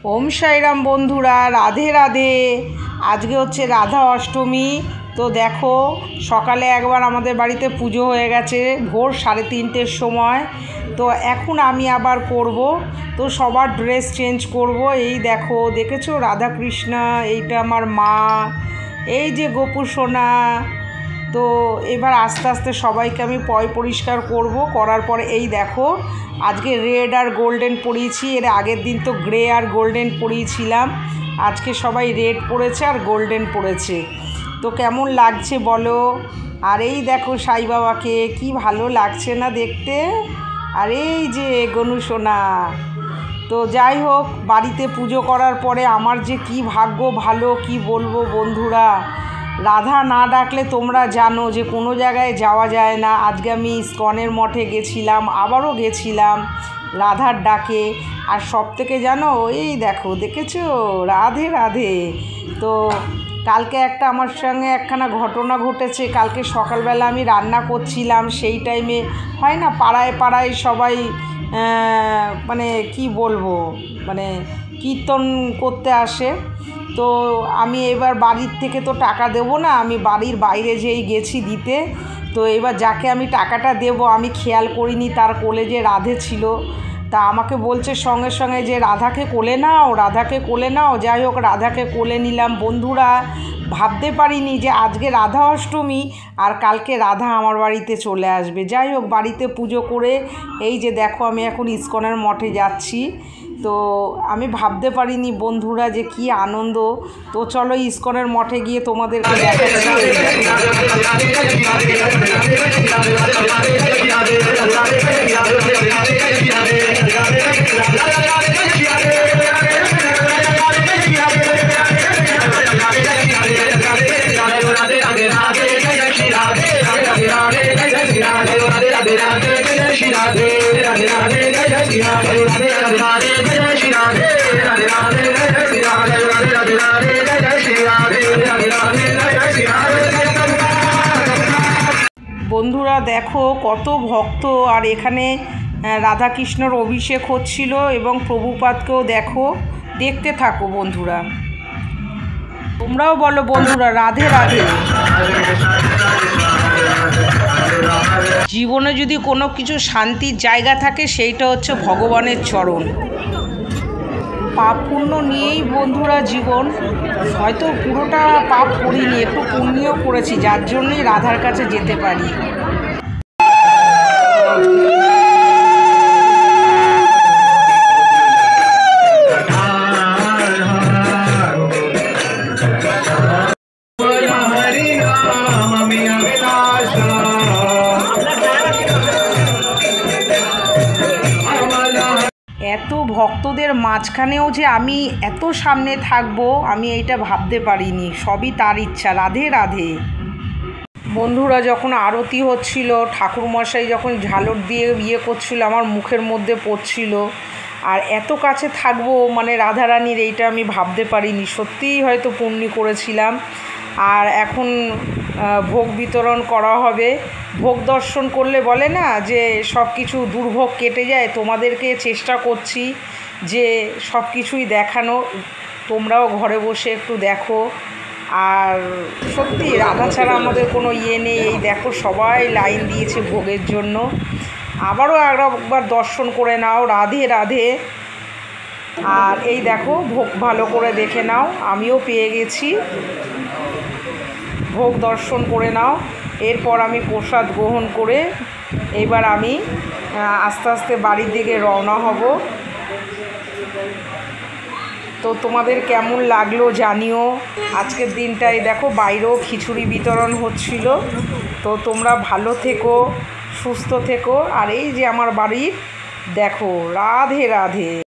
ওম সাইরাম বন্ধুরা, রাধে রাধে। আজকে হচ্ছে রাধা অষ্টমী। তো দেখো, সকালে একবার আমাদের বাড়িতে পুজো হয়ে গেছে ভোর 3:30-র সময়। তো এখন আমি আবার করব, তো সবার ড্রেস চেঞ্জ করব। এই দেখো, দেখেছো রাধা কৃষ্ণ, এইটা আমার মা, এই যে গোপু সোনা। তো এবার আস্তে আস্তে সবাইকে আমি পরিষ্কার করব। করার পরে এই দেখো, আজকে রেড আর গোল্ডেন পরিয়েছি, এর আগের দিন তো গ্রে আর গোল্ডেন পরিয়েছিলাম। আজকে সবাই রেড পরেছে আর গোল্ডেন পরেছে। তো কেমন লাগছে বলো। আর এই দেখো সাই বাবাকে, কি ভালো লাগছে না দেখতে। আর এই যে গনু সোনা। তো যাই হোক, বাড়িতে পুজো করার পরে আমার যে কি ভাগ্য ভালো, কি বলবো বন্ধুরা। রাধা না ডাকলে তোমরা জানো যে কোনো জায়গায় যাওয়া যায় না। আজকে আমি ইস্কনের মঠে গেছিলাম, আবারও গেছিলাম রাধার ডাকে। আর সব থেকে জানো, এই দেখো, দেখেছো রাধে রাধে। তো কালকে একটা আমার সঙ্গে একখানা ঘটনা ঘটেছে। কালকে সকালবেলা আমি রান্না করছিলাম, সেই টাইমে হয় না পাড়ায় পাড়ায় সবাই মানে কি বলবো, মানে কীর্তন করতে আসে। তো আমি এবার বাড়ির থেকে তো টাকা দেবো না, আমি বাড়ির বাইরে যেই গেছি দিতে। তো এবার যাকে আমি টাকাটা দেবো, আমি খেয়াল করিনি তার কোলে যে রাধে ছিল। তা আমাকে বলছে সঙ্গে সঙ্গে যে রাধাকে কোলে নাও, রাধাকে কোলে নাও। যাই হোক, রাধাকে কোলে নিলাম। বন্ধুরা, ভাবতে পারিনি যে আজকে রাধা অষ্টমী আর কালকে রাধা আমার বাড়িতে চলে আসবে। যাই হোক, বাড়িতে পুজো করে এই যে দেখো, আমি এখন ইস্কনের মঠে যাচ্ছি। তো আমি ভাবতে পারিনি বন্ধুরা যে কি আনন্দ। তো চলো ইস্কনের মঠে গিয়ে তোমাদেরকে দেখাচ্ছি। বন্ধুরা দেখো, কত ভক্ত। আর এখানে রাধাকৃষ্ণর অভিষেক হচ্ছিল এবং প্রভুপাদকেও দেখো। দেখতে থাকো বন্ধুরা, তোমরাও বলো বন্ধুরা রাধে রাধে। জীবনে যদি কোনো কিছু শান্তির জায়গা থাকে, সেইটা হচ্ছে ভগবানের চরণ। পাপ পুণ্য নিয়েই বন্ধুরা জীবন। হয়তো পুরোটা পাপ করিনি, একটু পুণ্যও করেছি, যার জন্যই রাধার কাছে যেতে পারি। এত ভক্তদের মাঝখানেও যে আমি এত সামনে থাকবো, আমি এইটা ভাবতে পারিনি। সবই তার ইচ্ছা। রাধে রাধে। বন্ধুরা, যখন আরতি হচ্ছিল, ঠাকুরমশাই যখন ঝালর দিয়ে করছিল, আমার মুখের মধ্যে পড়ছিল। আর এত কাছে থাকবো, মানে রাধারানীর, এইটা আমি ভাবতে পারিনি। সত্যিই হয়তো পুণ্য করেছিলাম। আর এখন ভোগ বিতরণ করা হবে। ভোগ দর্শন করলে বলে না যে সব কিছু দুর্ভোগ কেটে যায়। তোমাদেরকে চেষ্টা করছি যে সব কিছুই দেখানো। তোমরাও ঘরে বসে একটু দেখো। আর সত্যি রাধা ছাড়া আমাদের কোনো ইয়ে নেই। এই দেখো, সবাই লাইন দিয়েছে ভোগের জন্য। আবারও একবার দর্শন করে নাও। রাধে রাধে। আর এই দেখো, ভোগ ভালো করে দেখে নাও। আমিও পেয়ে গেছি। ভোগ দর্শন করে নাও। এরপর আমি প্রসাদ গ্রহণ করে এবার আমি আস্তে আস্তে বাড়ির দিকে রওনা হব। তো তোমাদের কেমন লাগলো জানিও। আজকের দিনটায় দেখো, বাইরেও খিচুড়ি বিতরণ হচ্ছিল। তো তোমরা ভালো থেকো, সুস্থ থেকো। আর এই যে আমার বাড়ির দেখো, রাধে রাধে।